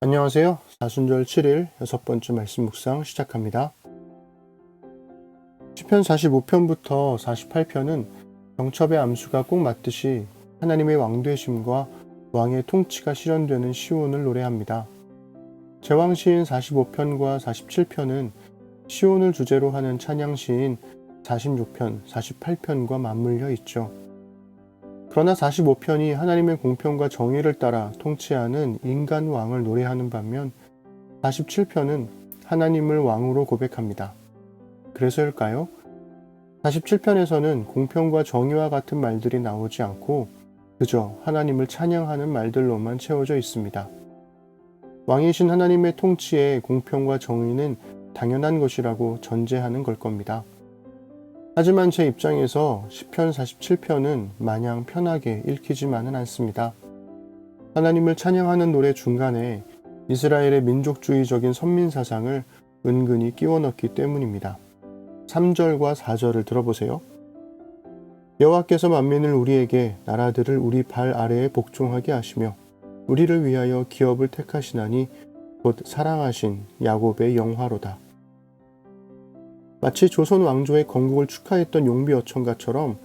안녕하세요. 사순절 7일 여섯 번째 말씀 묵상 시작합니다. 시편 45편부터 48편은 경첩의 암수가 꼭 맞듯이 하나님의 왕되심과 왕의 통치가 실현되는 시온을 노래합니다. 제왕시인 45편과 47편은 시온을 주제로 하는 찬양시인 46편, 48편과 맞물려 있죠. 그러나 45편이 하나님의 공평과 정의를 따라 통치하는 인간 왕을 노래하는 반면 47편은 하나님을 왕으로 고백합니다. 그래서일까요? 47편에서는 공평과 정의와 같은 말들이 나오지 않고 그저 하나님을 찬양하는 말들로만 채워져 있습니다. 왕이신 하나님의 통치에 공평과 정의는 당연한 것이라고 전제하는 걸 겁니다. 하지만 제 입장에서 시편 47편은 마냥 편하게 읽히지만은 않습니다. 하나님을 찬양하는 노래 중간에 이스라엘의 민족주의적인 선민사상을 은근히 끼워 넣기 때문입니다. 3절과 4절을 들어보세요. 여호와께서 만민을 우리에게 나라들을 우리 발 아래에 복종하게 하시며 우리를 위하여 기업을 택하시나니 곧 사랑하신 야곱의 영화로다. 마치 조선 왕조의 건국을 축하했던 용비어천가처럼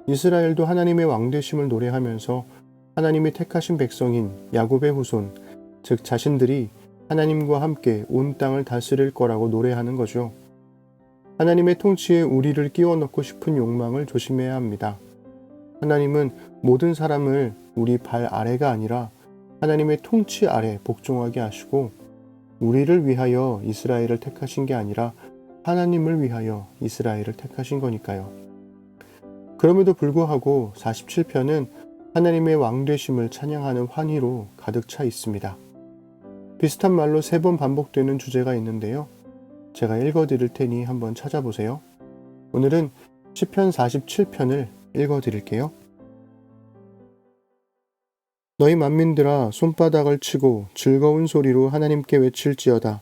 이스라엘도 하나님의 왕되심을 노래하면서 하나님이 택하신 백성인 야곱의 후손, 즉 자신들이 하나님과 함께 온 땅을 다스릴 거라고 노래하는 거죠. 하나님의 통치에 우리를 끼워 넣고 싶은 욕망을 조심해야 합니다. 하나님은 모든 사람을 우리 발 아래가 아니라 하나님의 통치 아래 복종하게 하시고 우리를 위하여 이스라엘을 택하신 게 아니라 하나님을 위하여 이스라엘을 택하신 거니까요. 그럼에도 불구하고 47편은 하나님의 왕되심을 찬양하는 환희로 가득 차 있습니다. 비슷한 말로 3번 반복되는 주제가 있는데요. 제가 읽어드릴 테니 한번 찾아보세요. 오늘은 시편 47편을 읽어드릴게요. 너희 만민들아 손바닥을 치고 즐거운 소리로 하나님께 외칠지어다.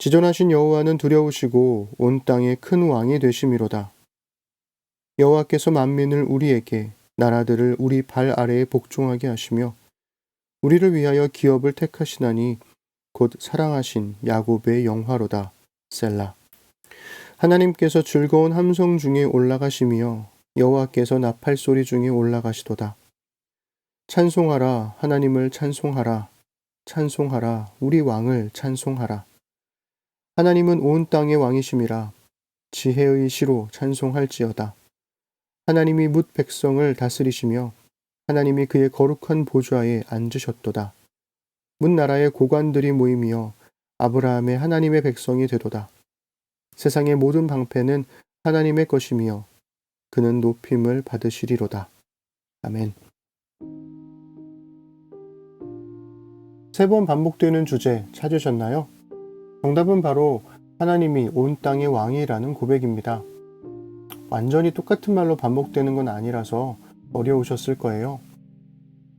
지존하신 여호와는 두려우시고 온 땅의 큰 왕이 되심이로다. 여호와께서 만민을 우리에게 나라들을 우리 발 아래에 복종하게 하시며 우리를 위하여 기업을 택하시나니 곧 사랑하신 야곱의 영화로다. 셀라. 하나님께서 즐거운 함성 중에 올라가시며 여호와께서 나팔 소리 중에 올라가시도다. 찬송하라 하나님을 찬송하라. 찬송하라 우리 왕을 찬송하라. 하나님은 온 땅의 왕이심이라 지혜의 시로 찬송할지어다. 하나님이 뭇 백성을 다스리시며 하나님이 그의 거룩한 보좌에 앉으셨도다. 뭇 나라의 고관들이 모이며 아브라함의 하나님의 백성이 되도다. 세상의 모든 방패는 하나님의 것이며 그는 높임을 받으시리로다. 아멘. 3번 반복되는 주제 찾으셨나요? 정답은 바로 하나님이 온 땅의 왕이라는 고백입니다. 완전히 똑같은 말로 반복되는 건 아니라서 어려우셨을 거예요.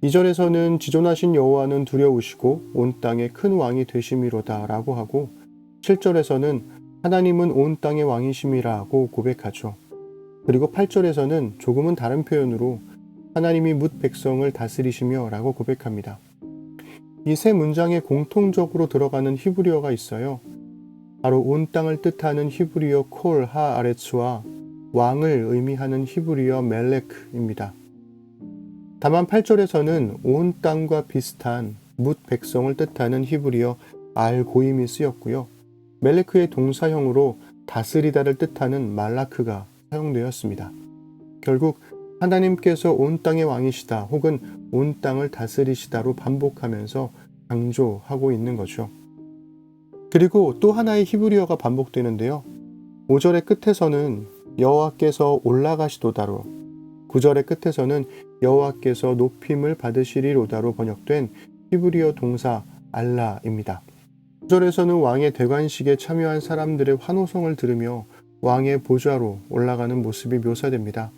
2절에서는 지존하신 여호와는 두려우시고 온 땅의 큰 왕이 되심이로다 라고 하고 7절에서는 하나님은 온 땅의 왕이심이라고 고백하죠. 그리고 8절에서는 조금은 다른 표현으로 하나님이 뭇 백성을 다스리시며 라고 고백합니다. 이 세 문장에 공통적으로 들어가는 히브리어가 있어요. 바로 온 땅을 뜻하는 히브리어 콜 하아레츠와 왕을 의미하는 히브리어 멜레크입니다. 다만 8절에서는 온 땅과 비슷한 뭇 백성을 뜻하는 히브리어 알 고임이 쓰였고요. 멜레크의 동사형으로 다스리다를 뜻하는 말라크가 사용되었습니다. 결국 하나님께서 온 땅의 왕이시다 혹은 온 땅을 다스리시다로 반복하면서 강조하고 있는 거죠. 그리고 또 하나의 히브리어가 반복되는데요. 5절의 끝에서는 여호와께서 올라가시도다로 9절의 끝에서는 여호와께서 높임을 받으시리로다로 번역된 히브리어 동사 알라입니다. 9절에서는 왕의 대관식에 참여한 사람들의 환호성을 들으며 왕의 보좌로 올라가는 모습이 묘사됩니다.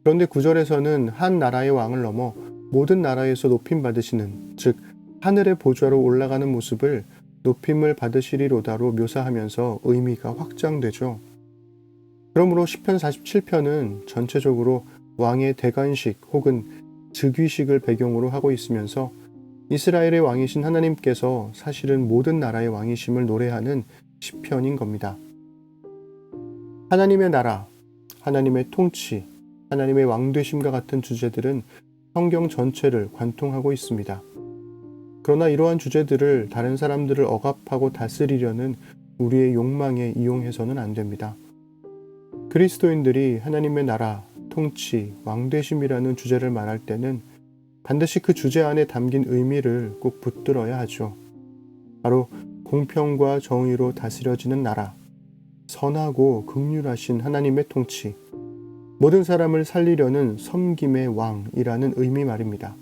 그런데 9절에서는 한 나라의 왕을 넘어 모든 나라에서 높임 받으시는, 즉 하늘의 보좌로 올라가는 모습을 높임을 받으시리로다로 묘사하면서 의미가 확장되죠. 그러므로 시편 47편은 전체적으로 왕의 대관식 혹은 즉위식을 배경으로 하고 있으면서 이스라엘의 왕이신 하나님께서 사실은 모든 나라의 왕이심을 노래하는 시편인 겁니다. 하나님의 나라, 하나님의 통치, 하나님의 왕되심과 같은 주제들은 성경 전체를 관통하고 있습니다. 그러나 이러한 주제들을 다른 사람들을 억압하고 다스리려는 우리의 욕망에 이용해서는 안 됩니다. 그리스도인들이 하나님의 나라, 통치, 왕되심이라는 주제를 말할 때는 반드시 그 주제 안에 담긴 의미를 꼭 붙들어야 하죠. 바로 공평과 정의로 다스려지는 나라, 선하고 긍휼하신 하나님의 통치, 모든 사람을 살리려는 섬김의 왕이라는 의미 말입니다.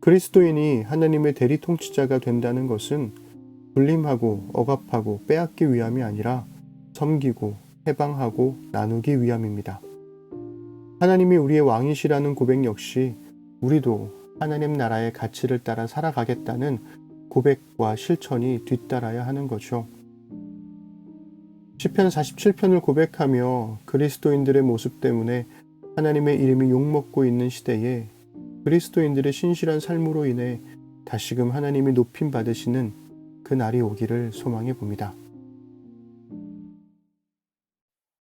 그리스도인이 하나님의 대리 통치자가 된다는 것은 군림하고 억압하고 빼앗기 위함이 아니라 섬기고 해방하고 나누기 위함입니다. 하나님이 우리의 왕이시라는 고백 역시 우리도 하나님 나라의 가치를 따라 살아가겠다는 고백과 실천이 뒤따라야 하는 거죠. 시편 47편을 고백하며 그리스도인들의 모습 때문에 하나님의 이름이 욕먹고 있는 시대에 그리스도인들의 신실한 삶으로 인해 다시금 하나님이 높임 받으시는 그 날이 오기를 소망해 봅니다.